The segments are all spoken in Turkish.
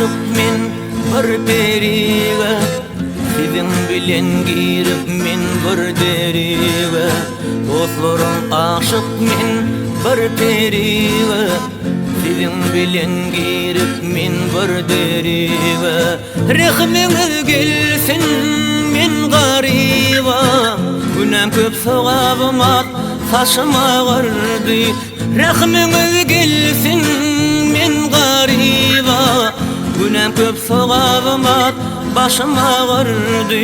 aşık men bir periwe, sizin bilen girip men bir deriwe. Dostlarım aşık men bir periwe, sizin bilen girip men bir deriwe. Rehminiz gelsin men gariba, günahım köp sogabım at saçıma ağırdı. Rehminiz gelsin men gariba, günahım köp sogabım at başıma ağırdı.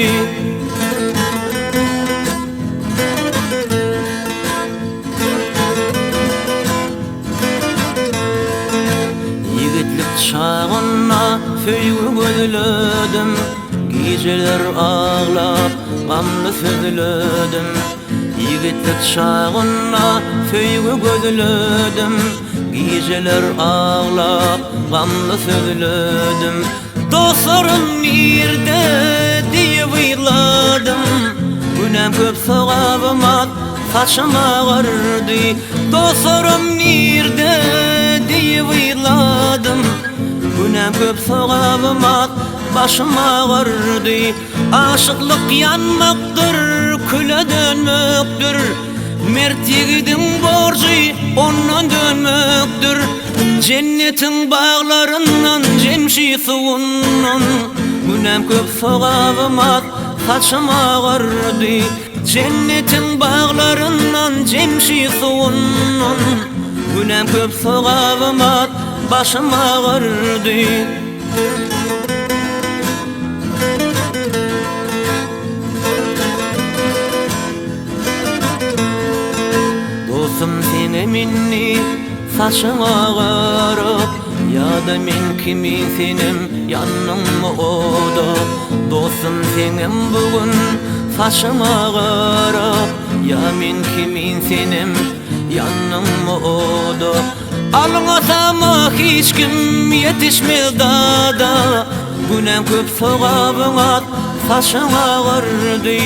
Yigitlik çağına föýgü gözledim, geceler ağlap gamly sözledim. Yigitlik çağına föýgü gözledim, geceler ağlap gamly sözledim. Dostlarım nerede diye uyladım, günahım köp sogabım at saçıma ağırdı. Dostlarım nerede diye uyladım, günahım köp sogabım at başıma ağırdı. Aşıklık yanmaktır, küle dönmektir, mertligidin borcu ondan dönmektir. Cennetin bağlarından, cemşi suwundan, günahım köp sogabım at saçıma ağırdı. Cennetin bağlarından, cemşi suwundan, günahım köp sogabım at başıma ağırdı. Dostum sene minni saçıma ağarıp, ya da men kimi senem yanımma oda. Dostum senem bugün saçıma ağarıp, ya men kimi senem yanımma oda. Almasama hiç kim yetişmez dada, günahım köp sogabım at saçıma ağırdı.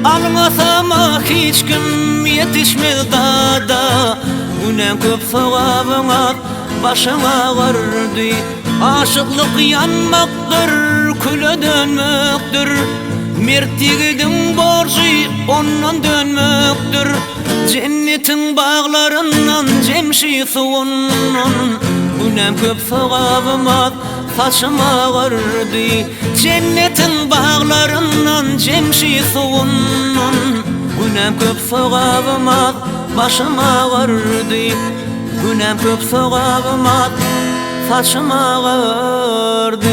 Almasama hiç kim yetişmez dada, günahım köp sogabım at başıma ağırdı. Aşıklık yanmaktır, küle dönmektir, mertligidin borcu ondan dönmektir. Cennetin bağlarından, cemşi suwundan, günahım köp sogabım at saçıma ağırdı. Cennetin bağlarından, cemşi suwundan, günahım köp sogabım at başıma ağırdı. Günahım köp sogabım at saçıma ağırdı.